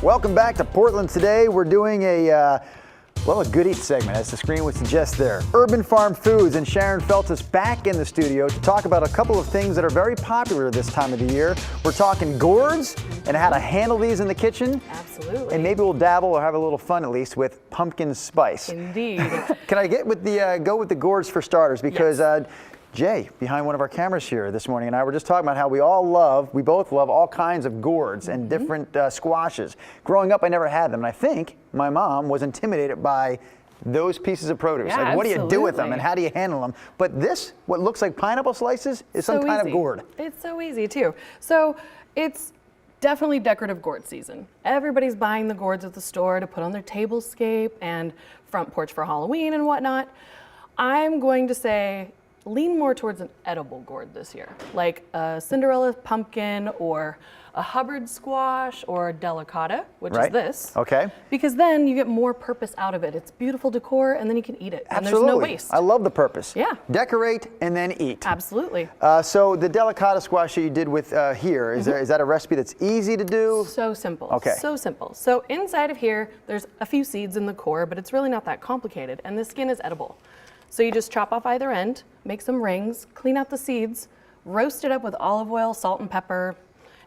Welcome back to Portland today. We're doing a good eat segment, as the screen would suggest there. Urban Farm Foods, and Sharon Feltis back in the studio to talk about a couple of things that are very popular this time of the year. We're talking gourds and how to handle these in the kitchen. Absolutely. And maybe we'll dabble or have a little fun at least with pumpkin spice. Indeed. Can I get with the go with the gourds for starters? Because yes. Jay, behind one of our cameras here this morning, and I were just talking about how we both love all kinds of gourds and different squashes. Growing up, I never had them, and I think my mom was intimidated by those pieces of produce. Yeah, like, what do you do with them, absolutely. and how do you handle them? But this, what looks like pineapple slices, is some kind of gourd. It's so easy, too. So it's definitely decorative gourd season. Everybody's buying the gourds at the store to put on their tablescape and front porch for Halloween and whatnot. I'm going to say lean more towards an edible gourd this year, like a Cinderella pumpkin or a Hubbard squash or a Delicata, which is this. Okay. Because then you get more purpose out of it. It's beautiful decor, and then you can eat it. Absolutely. And there's no waste. I love the purpose. Yeah. Decorate and then eat. Absolutely. So the Delicata Squash that you did with here, is that a recipe that's easy to do? So simple. Okay. So simple. So inside of here, there's a few seeds in the core, but it's really not that complicated, and the skin is edible. So you just chop off either end, make some rings, clean out the seeds, roast it up with olive oil, salt and pepper,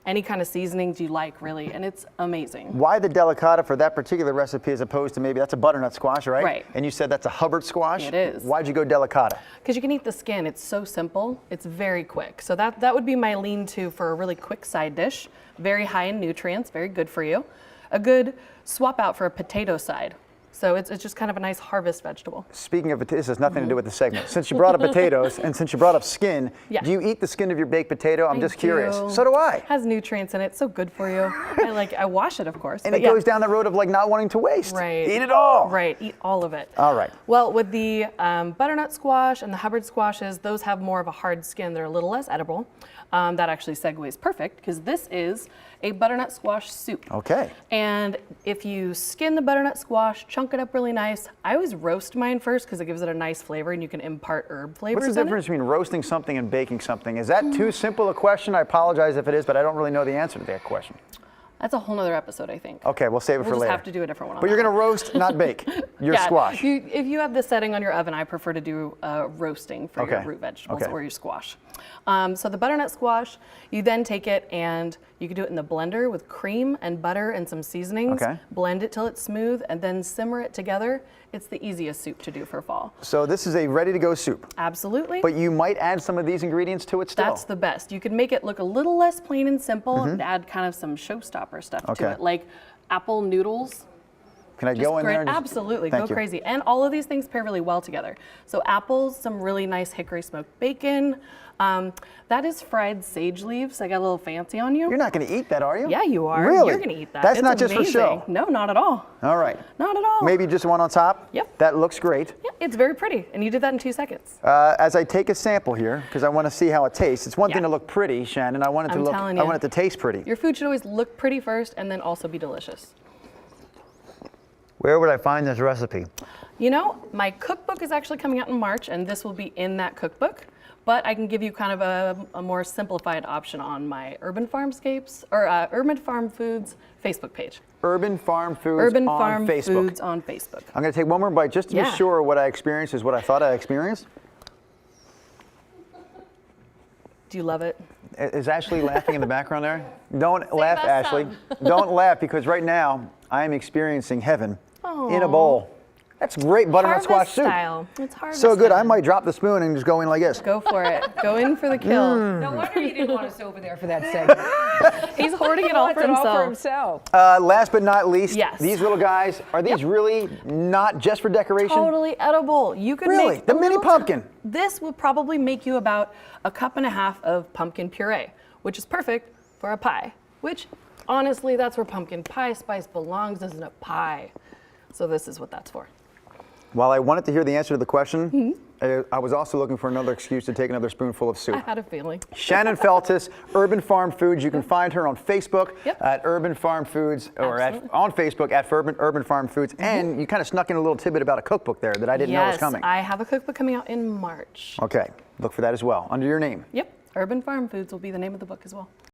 any kind of seasonings you like, really, and it's amazing. Why the Delicata for that particular recipe as opposed to maybe that's a butternut squash, right? Right. And you said that's a Hubbard squash? It is. Why'd you go Delicata? Because you can eat the skin. It's so simple. It's very quick. So that would be my lean-to for a really quick side dish. Very high in nutrients, very good for you. A good swap out for a potato side. So it's just kind of a nice harvest vegetable. Speaking of potatoes, this has nothing to do with the segment. Since you brought up potatoes and since you brought up skin, Yeah. do you eat the skin of your baked potato? I'm just curious. do. So do I. Has nutrients in it. So good for you. I wash it, of course. And but it goes down the road of like not wanting to waste. Right. Eat it all. Right. Eat all of it. All right. Well, with the butternut squash and the Hubbard squashes, those have more of a hard skin. They're a little less edible. That actually segues perfect because this is a butternut squash soup. Okay. And if you skin the butternut squash, chunk it up really nice. I always roast mine first because it gives it a nice flavor and you can impart herb flavors. What's the difference between roasting something and baking something? Is that too simple a question? I apologize if it is, but I don't really know the answer to that question. That's a whole nother episode, I think. Okay, we'll save it for We'll just later. have to do a different one on But you're that going to roast, not bake, your Yeah, squash. If you have this setting on your oven, I prefer to do roasting for your root vegetables or your squash. So the butternut squash, you then take it and you can do it in the blender with cream and butter and some seasonings. Okay. Blend it till it's smooth and then simmer it together. It's the easiest soup to do for fall. So this is a ready-to-go soup. Absolutely. But you might add some of these ingredients to it still. That's the best. You can make it look a little less plain and simple and add kind of some showstopper stuff to it, like apple noodles. Can I go in there? And Absolutely, Thank go you. crazy. And all of these things pair really well together. So apples, some really nice hickory smoked bacon. That is fried sage leaves. I got a little fancy on you. You're not going to eat that, are you? Yeah, you are. Really? You're going to eat that. That's It's not just amazing. for show. No, not at all. All right. Not at all. Maybe just one on top? Yep. That looks great. Yeah, it's very pretty. And you did that in 2 seconds. As I take a sample here, because I want to see how it tastes. It's one thing to look pretty, Shannon. I want it to look. telling I you. want it to taste pretty. Your food should always look pretty first and then also be delicious. Where would I find this recipe? You know, my cookbook is actually coming out in March, and this will be in that cookbook. But I can give you kind of a more simplified option on my Urban Farm Foods Facebook page. Urban Farm Foods Urban on Farm Facebook. Foods on Facebook. I'm going to take one more bite just to be sure what I experienced is what I thought I experienced. Do you love it? Is Ashley laughing in the background there? Don't laugh, that Ashley. sound. Don't laugh because right now I am experiencing heaven in a bowl. That's great butternut squash soup. Style. It's harvest So good, I time. might drop the spoon and just go in like this. Go for it. Go in for the kill. No wonder you didn't want us over there for that segment. He's hoarding it all for Wants it all for himself. himself. Last but not least, Yes. these little guys, are these really not just for decoration? Totally edible. You could Really? make The a mini little pumpkin? This will probably make you about a cup and a half of pumpkin puree, which is perfect for a pie, which honestly, that's where pumpkin pie spice belongs, is in a pie. So this is what that's for. While I wanted to hear the answer to the question, I was also looking for another excuse to take another spoonful of soup. I had a feeling. Shannon Feltis, Urban Farm Foods. You can find her on Facebook Yep. at Urban Farm Foods, or on Facebook at Urban Farm Foods. And you kind of snuck in a little tidbit about a cookbook there that I didn't know was coming. I have a cookbook coming out in March. Okay, look for that as well, under your name. Yep, Urban Farm Foods will be the name of the book as well.